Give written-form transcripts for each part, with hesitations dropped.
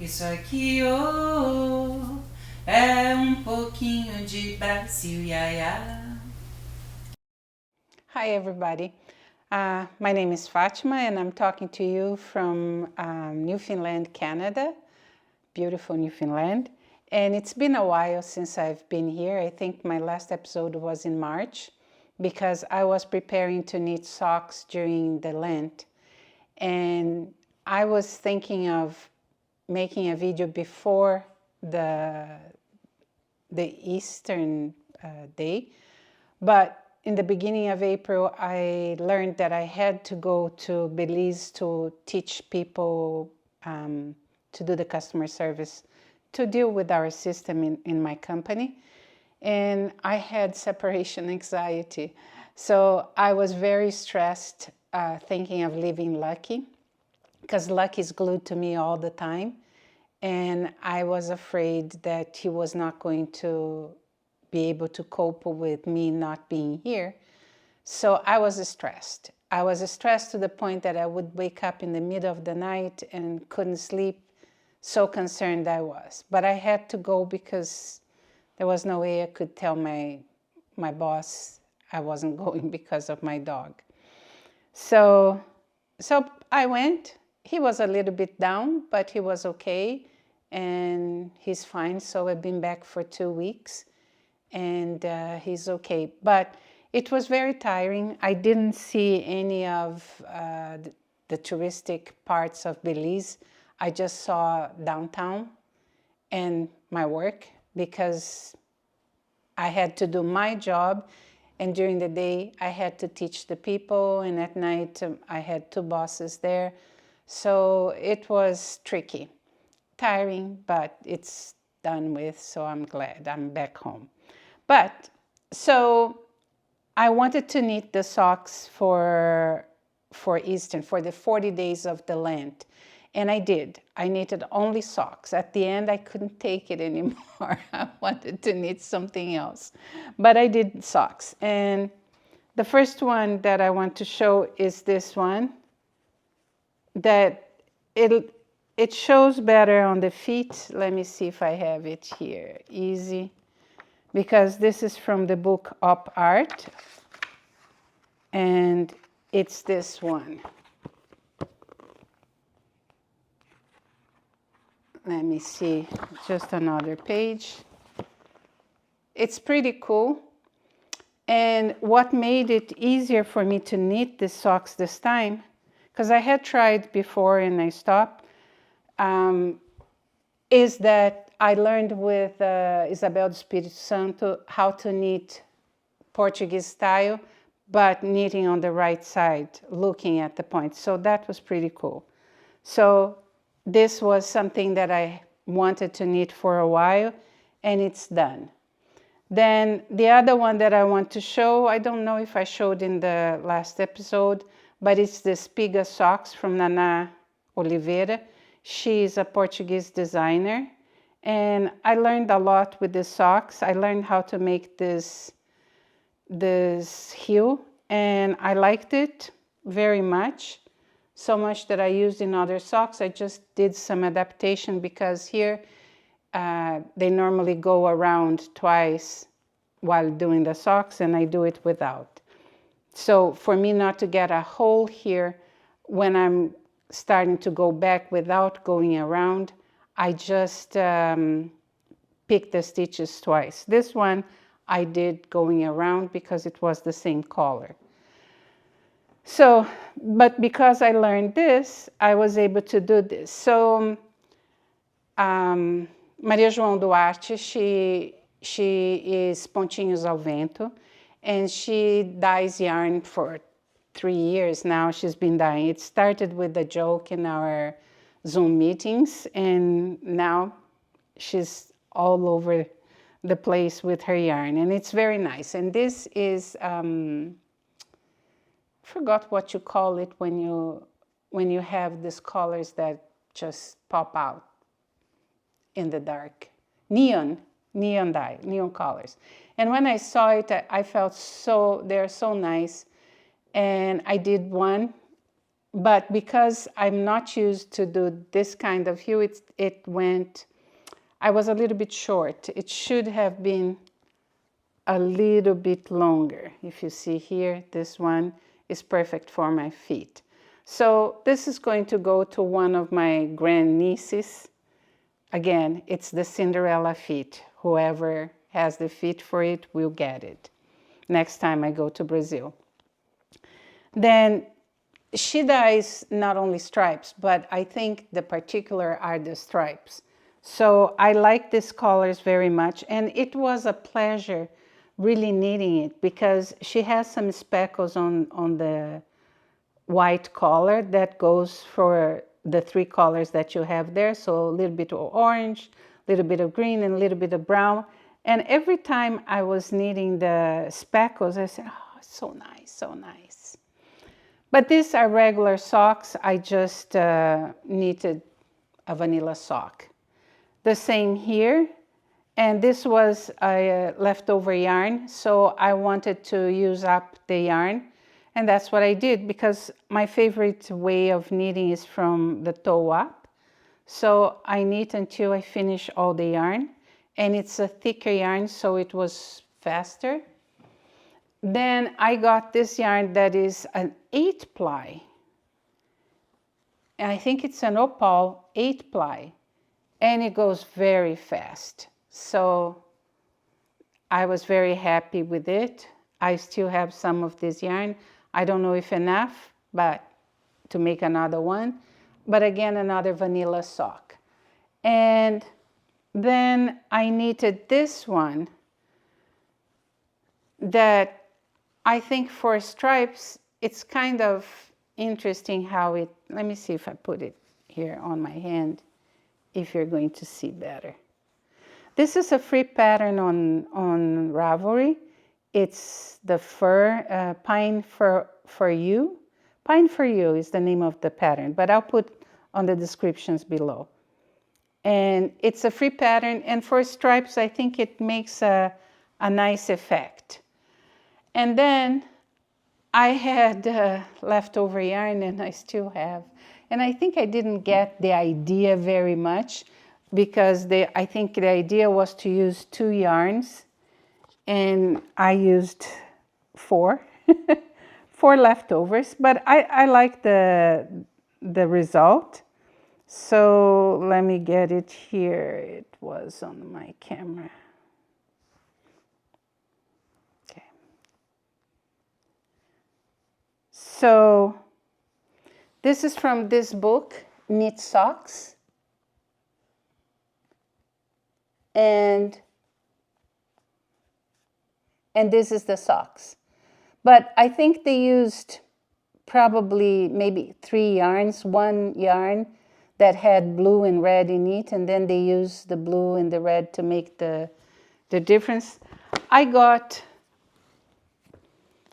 Isso aqui, oh, é pouquinho de Brasil, iaia. Hi everybody, my name is Fátima and I'm talking to you from Newfoundland, Canada, beautiful Newfoundland. And it's been a while since I've been here. I think my last episode was in March because I was preparing to knit socks during the Lent. And I was thinking of making a video before the Eastern day, but in the beginning of April, I learned that I had to go to Belize to teach people to do the customer service, to deal with our system in my company. And I had separation anxiety. So I was very stressed thinking of leaving Lucky, because Lucky is glued to me all the time. And I was afraid that he was not going to be able to cope with me not being here. So I was stressed. I was stressed to the point that I would wake up in the middle of the night and couldn't sleep. So concerned I was. But I had to go because there was no way I could tell my boss I wasn't going because of my dog. So I went. He was a little bit down, but he was okay. And he's fine. So I've been back for 2 weeks. And he's okay. But it was very tiring. I didn't see any of the touristic parts of Belize. I just saw downtown and my work because I had to do my job. And during the day, I had to teach the people. And at night, I had 2 bosses there. So it was tricky, tiring, but it's done with. So I'm glad I'm back home. But so I wanted to knit the socks for Easter, for the 40 days of the Lent. And I did. I knitted only socks. At the end, I couldn't take it anymore. I wanted to knit something else. But I did socks. And the first one that I want to show is this one. That it shows better on the feet. Let me see if I have it here. Easy. Because this is from the book Op Art, and it's this one. Let me see, just another page. It's pretty cool. And what made it easier for me to knit the socks this time, because I had tried before and I stopped, is that I learned with Isabel do Espírito Santo how to knit Portuguese style, but knitting on the right side, looking at the point. So that was pretty cool. So this was something that I wanted to knit for a while, and it's done. Then the other one that I want to show, I don't know if I showed in the last episode, but it's the Spiga socks from Nana Oliveira. She is a Portuguese designer. And I learned a lot with the socks. I learned how to make this heel, and I liked it very much. So much that I used in other socks. I just did some adaptation because here they normally go around twice while doing the socks, and I do it without. So for me not to get a hole here when I'm starting to go back without going around, I just picked the stitches twice. This one I did going around because it was the same color. So, but because I learned this, I was able to do this. So Maria João Duarte, she is Pontinhos ao Vento, and she dyes yarn for 3 years now. She's been dyeing. It started with a joke in our Zoom meetings, and now she's all over the place with her yarn, and it's very nice. And this is forgot what you call it when you have these colors that just pop out in the dark. Neon dye, neon colors. And when I saw it, I felt they're so nice. And I did one But because I'm not used to do this kind of hue, I was a little bit short. It should have been a little bit longer. If you see here, this one is perfect for my feet. So this is going to go to one of my grandnieces. Again, it's the Cinderella feet. Whoever has the feet for it will get it next time I go to Brazil. Then she dyes not only stripes, but I think the particular are the stripes. So I like these colors very much, and it was a pleasure really knitting it because she has some speckles on the white collar that goes for the three colors that you have there. So a little bit of orange, a little bit of green, and a little bit of brown. And every time I was knitting the speckles, I said, oh, so nice, so nice. But these are regular socks. I just knitted a vanilla sock. The same here. And this was a leftover yarn, so I wanted to use up the yarn. And that's what I did, because my favorite way of knitting is from the toe up. So I knit until I finish all the yarn. And it's a thicker yarn, so it was faster. Then I got this yarn that is an 8-ply. And I think it's an opal 8-ply. And it goes very fast. So I was very happy with it. I still have some of this yarn. I don't know if enough, but to make another one. But again, another vanilla sock. And then I knitted this one that I think for stripes, it's kind of interesting how it, let me see if I put it here on my hand, if you're going to see better. This is a free pattern on Ravelry. It's the fur, Pine for You. Pine for You is the name of the pattern, but I'll put on the descriptions below. And it's a free pattern, and for stripes, I think it makes a nice effect. And then I had leftover yarn, and I still have. And I think I didn't get the idea very much, because I think the idea was to use 2 yarns, and I used 4, 4 leftovers. But I like the result. So let me get it here. It was on my camera. Okay. So this is from this book, Knit Socks. And this is the socks. But I think they used probably maybe 3 yarns, 1 yarn that had blue and red in it, and then they used the blue and the red to make the difference. I got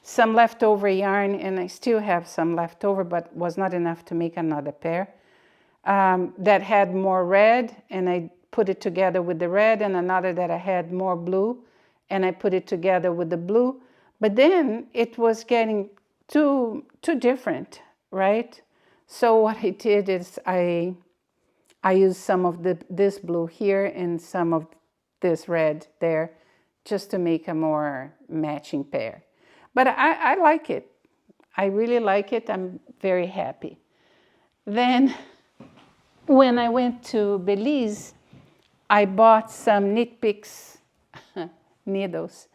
some leftover yarn, and I still have some leftover, but was not enough to make another pair, that had more red, and I put it together with the red, and another that I had more blue, and I put it together with the blue. But then it was getting too different, right? So what I did is I used some of this blue here and some of this red there, just to make a more matching pair. But I like it. I really like it. I'm very happy. Then when I went to Belize, I bought some Knit Picks needles,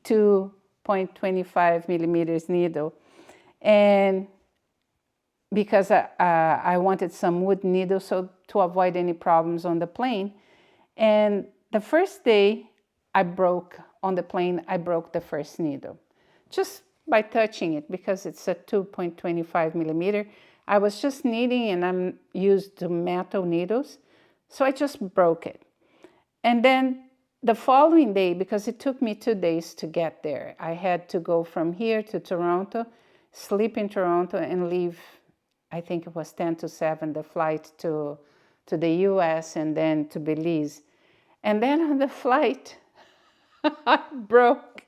2.25 millimeters needle. And because I wanted some wood needles, so to avoid any problems on the plane. And the first day I broke on the plane, I broke the first needle, just by touching it, because it's a 2.25 millimeter. I was just knitting, and I'm used to metal needles, so I just broke it. And then the following day, because it took me 2 days to get there, I had to go from here to Toronto, sleep in Toronto, and leave, I think it was 10 to 7, the flight to the US and then to Belize. And then on the flight, I broke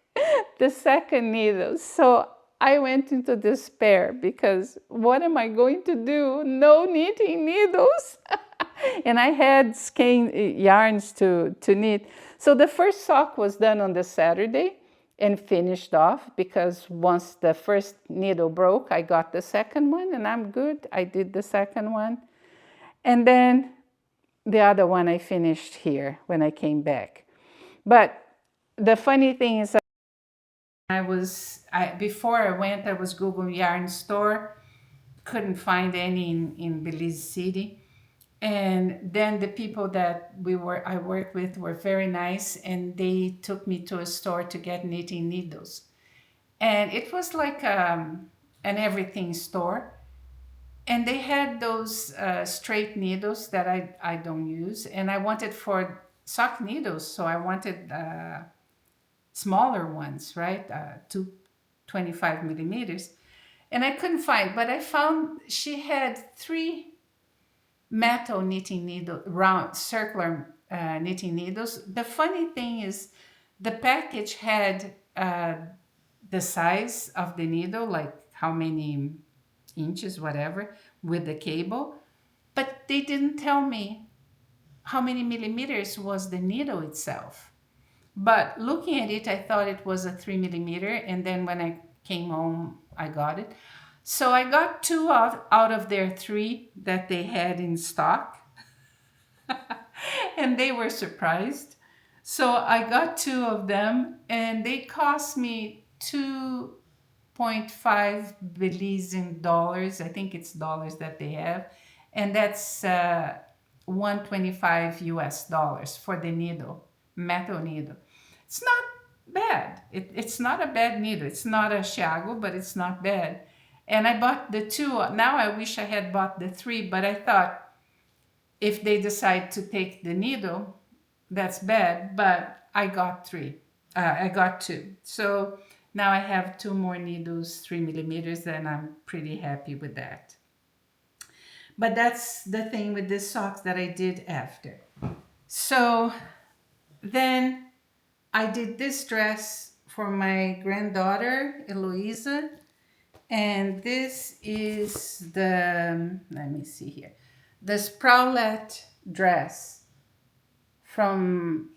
the second needle. So I went into despair because what am I going to do? No knitting needles. And I had skein yarns to knit. So the first sock was done on the Saturday and finished off because once the first needle broke, I got the second one and I'm good. I did the second one. And then the other one I finished here when I came back. But the funny thing is, before I went, I was Google yarn store, couldn't find any in Belize City. And then the people that I worked with were very nice, and they took me to a store to get knitting needles. And it was like an everything store. And they had those straight needles that I don't use. And I wanted for sock needles, so I wanted smaller ones, right? 225 millimeters. And I couldn't find, but I found she had 3 metal knitting needle, round circular knitting needles. The funny thing is the package had the size of the needle, like how many inches, whatever, with the cable, but they didn't tell me how many millimeters was the needle itself. But looking at it, I thought it was a 3 millimeter, and then when I came home, I got it. So I got 2 out of their 3 that they had in stock, and they were surprised. So I got 2 of them, and they cost me 2.5 Belizean dollars. I think it's dollars that they have, and that's 125 US dollars for the needle, metal needle. It's not bad. It's not a bad needle. It's not a shago, but it's not bad. And I bought the 2. Now I wish I had bought the 3, but I thought if they decide to take the needle, that's bad. But I got 3. I got 2. So now I have 2 more needles, 3 millimeters, and I'm pretty happy with that. But that's the thing with the socks that I did after. So then I did this dress for my granddaughter, Eloisa. And this is the, let me see here, the Sprowlet dress from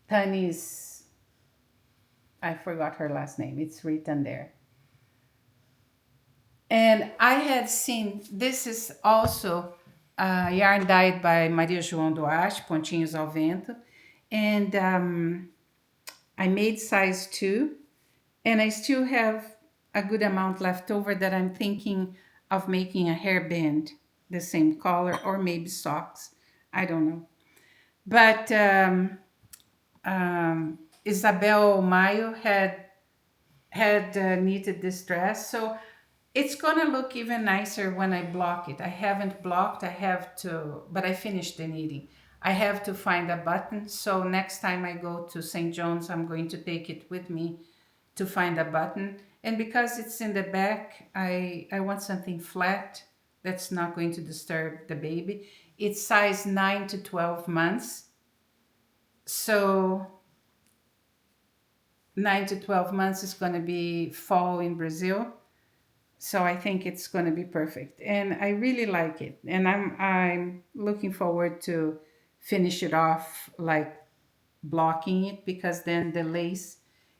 Tani's, I forgot her last name. It's written there. And I had seen, this is also yarn dyed by Maria João Duarte, Pontinhos ao Vento. And I made size 2. And I still have a good amount left over that I'm thinking of making a hairband, the same color, or maybe socks. I don't know. But Isabel Mayo had knitted this dress, so it's gonna look even nicer when I block it. I haven't blocked, I have to, but I finished the knitting. I have to find a button, so next time I go to St. John's, I'm going to take it with me to find a button. And because it's in the back, I want something flat that's not going to disturb the baby. It's size 9 to 12 months. So 9 to 12 months is going to be fall in Brazil. So I think it's going to be perfect. And I really like it. And I'm looking forward to finish it off like blocking it, because then the lace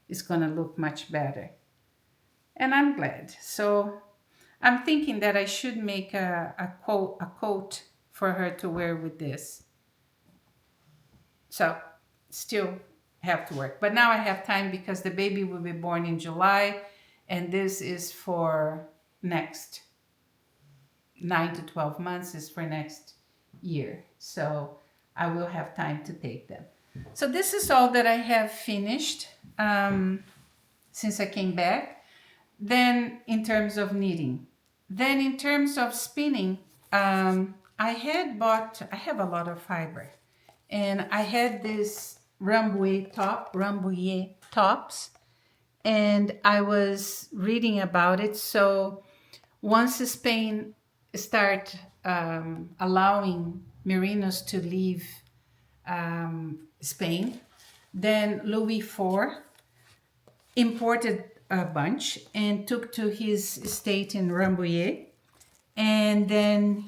is going to look much better. And I'm glad. So I'm thinking that I should make a coat for her to wear with this. So still have to work. But now I have time because the baby will be born in July. And this is for next 9 to 12 months is for next year. So I will have time to take them. So this is all that I have finished since I came back. Then in terms of knitting. Then in terms of spinning, I have a lot of fiber. And I had this Rambouillet tops. And I was reading about it. So once Spain start allowing merinos to leave Spain, then Louis IV imported a bunch and took to his estate in Rambouillet. And then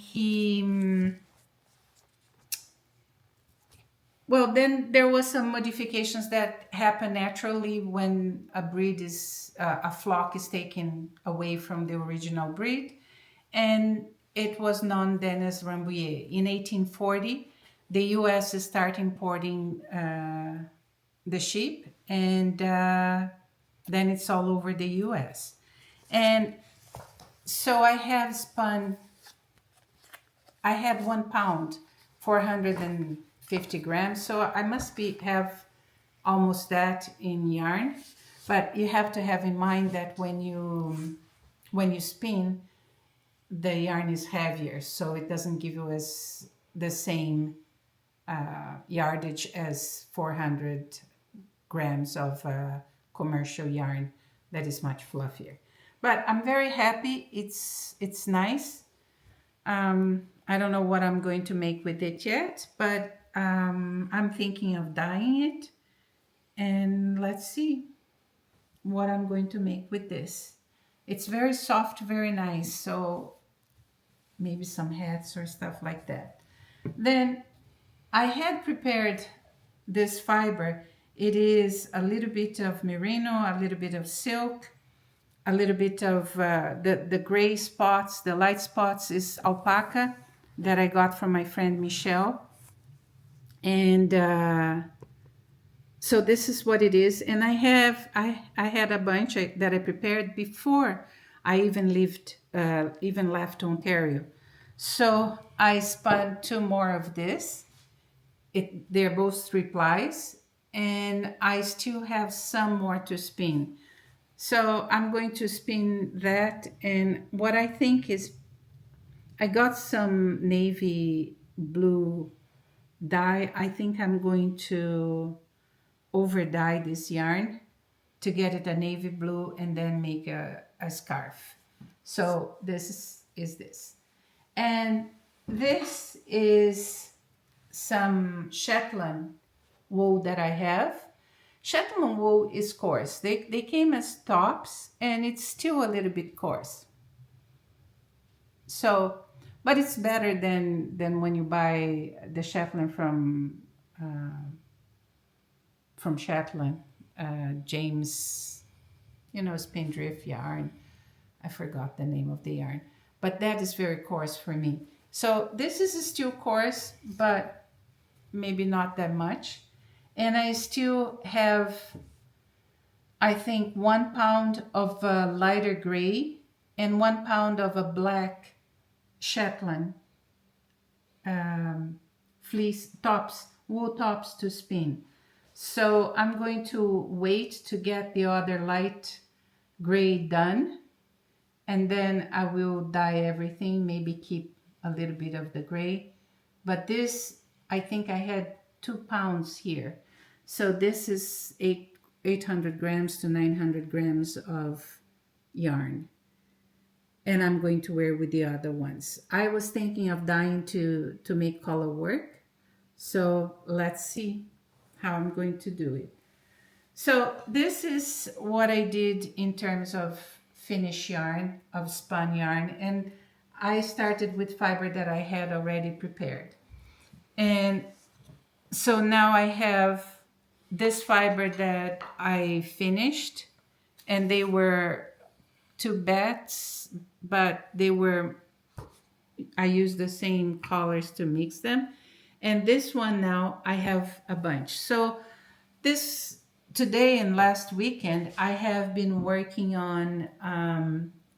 then there was some modifications that happen naturally when a breed is, a flock is taken away from the original breed. And it was known then as Rambouillet. In 1840, the U.S. started importing the sheep, and then it's all over the U.S. And so I had 1 pound, 450 grams. So I must have almost that in yarn. But you have to have in mind that when you spin, the yarn is heavier, so it doesn't give you the same yardage as 400 grams of commercial yarn that is much fluffier. But I'm very happy. It's nice. I don't know what I'm going to make with it yet, but I'm thinking of dyeing it, and let's see what I'm going to make with this. It's very soft, very nice, so maybe some hats or stuff like that. Then I had prepared this fiber. It is a little bit of merino, a little bit of silk, a little bit of the gray spots, the light spots is alpaca that I got from my friend Michelle. And so this is what it is. And I had a bunch that I prepared before I even left Ontario. So I spun 2 more of this. They're both 3 plies, and I still have some more to spin. So I'm going to spin that, and what I think is I got some navy blue dye. I think I'm going to over dye this yarn to get it a navy blue and then make a scarf. So this is this. And this is some Shetland wool that I have. Shetland wool is coarse. They came as tops, and it's still a little bit coarse. So, but it's better than when you buy the Shetland from Shetland, James, Spindrift yarn. I forgot the name of the yarn, but that is very coarse for me. So this is still coarse, but maybe not that much. And I still have, I think, 1 pound of a lighter gray and 1 pound of a black Shetland fleece tops, wool tops to spin. So I'm going to wait to get the other light gray done, and then I will dye everything, maybe keep a little bit of the gray. But this, I think I had 2 pounds here. So this is 800 grams to 900 grams of yarn. And I'm going to wear with the other ones. I was thinking of dyeing to make color work. So let's see how I'm going to do it. So this is what I did in terms of finish yarn, of spun yarn. And I started with fiber that I had already prepared. And so now I have this fiber that I finished, and they were 2 bats, but I used the same colors to mix them. And this one now I have a bunch. So today and last weekend, I have been working on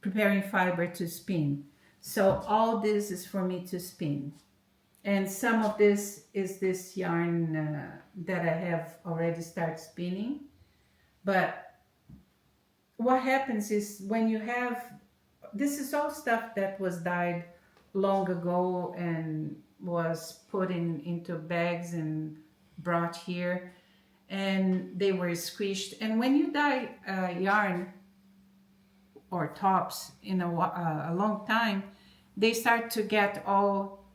preparing fiber to spin. So all this is for me to spin. And some of this is this yarn that I have already started spinning. But what happens is when you have, this is all stuff that was dyed long ago and was put into bags and brought here, and they were squished. And when you dye yarn or tops in a long time, they start to get all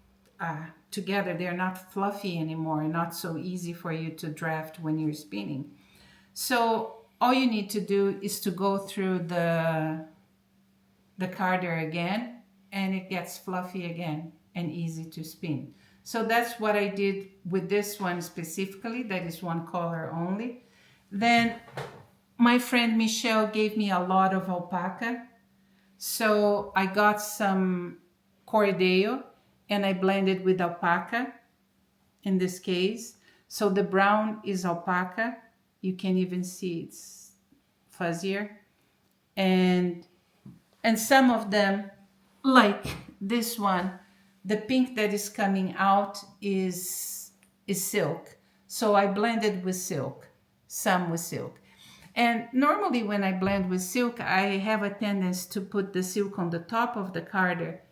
together. They're not fluffy anymore, not so easy for you to draft when you're spinning. So all you need to do is to go through the carder again, and it gets fluffy again and easy to spin. So that's what I did with this one specifically. That is one color only. Then my friend Michelle gave me a lot of alpaca. So I got some Cordeio and I blended with alpaca in this case. So the brown is alpaca. You can even see it's fuzzier. And some of them, like this one, the pink that is coming out is silk. So I blended with silk, some with silk. And normally when I blend with silk, I have a tendency to put the silk on the top of the carder,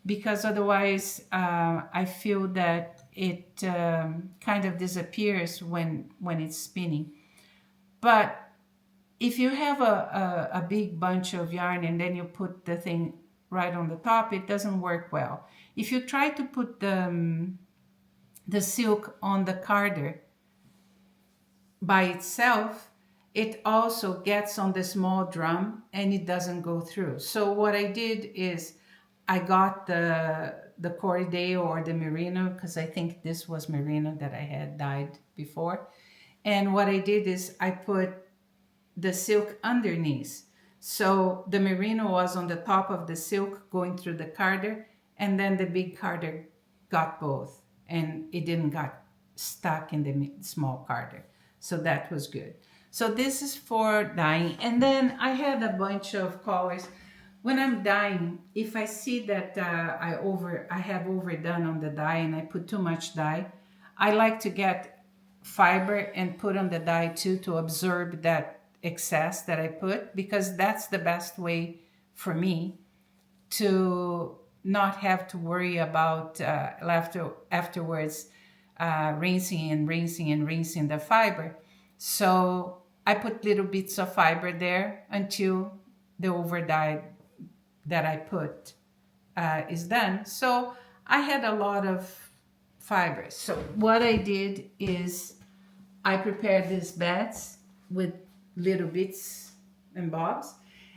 because otherwise I feel that it kind of disappears when it's spinning. But if you have a big bunch of yarn and then you put the thing right on the top, it doesn't work well. If you try to put the silk on the carder by itself, it also gets on the small drum and it doesn't go through. So what I did is I got the Cordeio or the merino, because I think this was merino that I had dyed before. And what I did is I put the silk underneath. So the merino was on the top of the silk going through the carder, and then the big carder got both, and it didn't got stuck in the small carder. So that was good. So this is for dyeing. And then I had a bunch of colors. When I'm dyeing, if I see that I have overdone on the dye and I put too much dye, I like to get fiber and put on the dye too, to absorb that excess that I put, because that's the best way for me to not have to worry about afterwards rinsing and rinsing the fiber. So I put little bits of fiber there until the over dye that I put is done. So I had a lot of fiber. So what I did is I prepared these bats with little bits and bobs,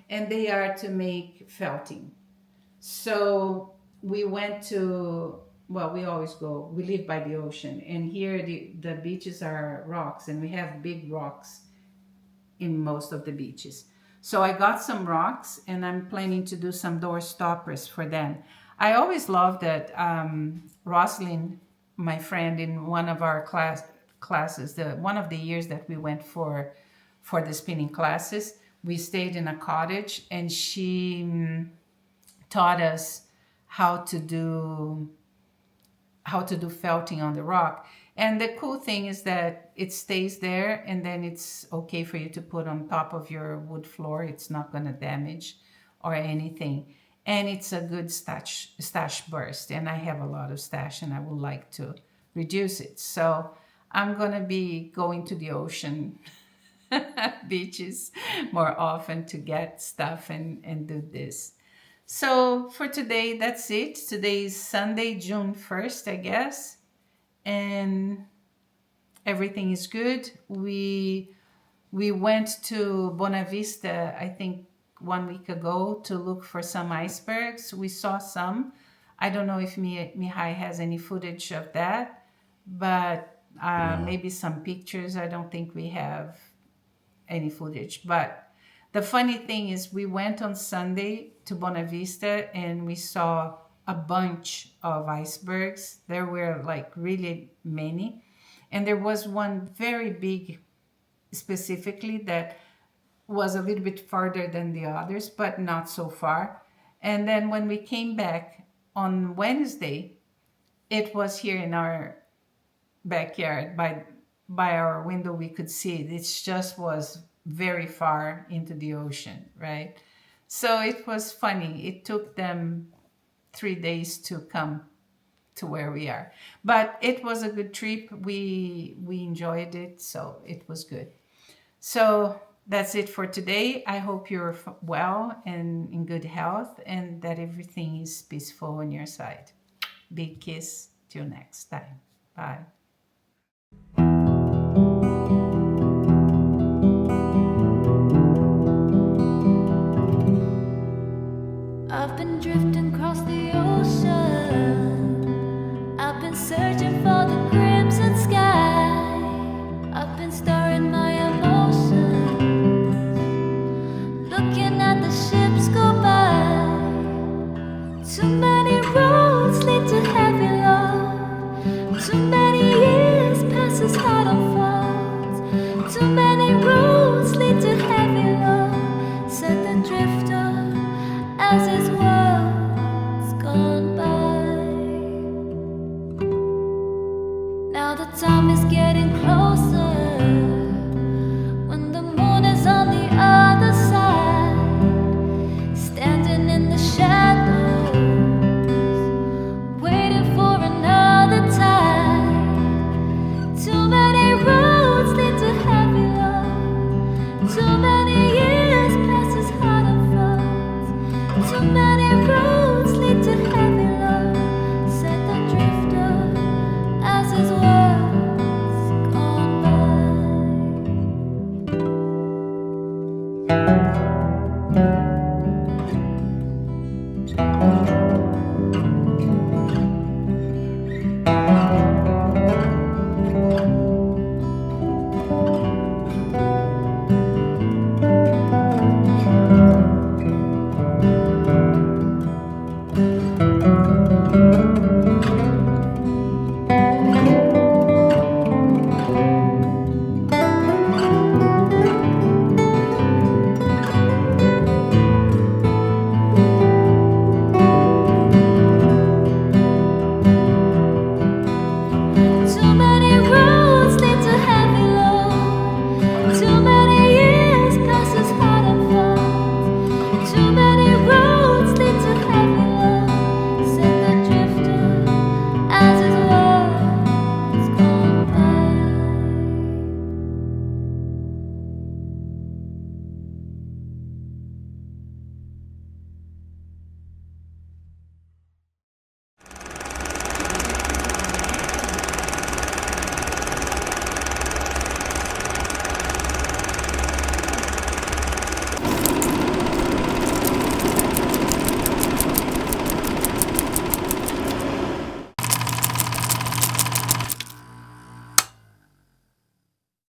and they are to make felting. So we went to, well, we always go, we live by the ocean, and here the beaches are rocks, and we have big rocks in most of the beaches. So I got some rocks, and I'm planning to do some door stoppers for them. I always loved that Rosalind, my friend, in one of our classes, one of the years that we went for the spinning classes, we stayed in a cottage, and she taught us how to do felting on the rock. And the cool thing is that it stays there, and then it's okay for you to put on top of your wood floor. It's not going to damage or anything. And it's a good stash burst. And I have a lot of stash, and I would like to reduce it. So I'm going to be going to the ocean beaches more often to get stuff and do this. So for today, that's it. Today is Sunday, June 1st, I guess. And everything is good. We went to Bona Vista, I think 1 week ago, to look for some icebergs. We saw some. I don't know if MeHi has any footage of that, but maybe some pictures. I don't think we have any footage. But the funny thing is, we went on Sunday to Bona Vista and we saw a bunch of icebergs. There were like really many. And there was one very big specifically that was a little bit farther than the others, but not so far. And then when we came back on Wednesday, it was here in our backyard. By our window, we could see it. It just was very far into the ocean, right? So it was funny. It took them 3 days to come to where we are. But it was a good trip. We enjoyed it, so it was good. So that's it for today. I hope you're well and in good health, and that everything is peaceful on your side. Big kiss. Till next time. Bye. I've been drifting across the ocean. I've been searching for the crimson sky. I've been stirring my emotions, looking at the ships go by. Too many roads lead to heavy load. Too many years passes hard on falls. Too many roads lead to heavy load, said the drifter as his world's gone by. Now the time is getting closer.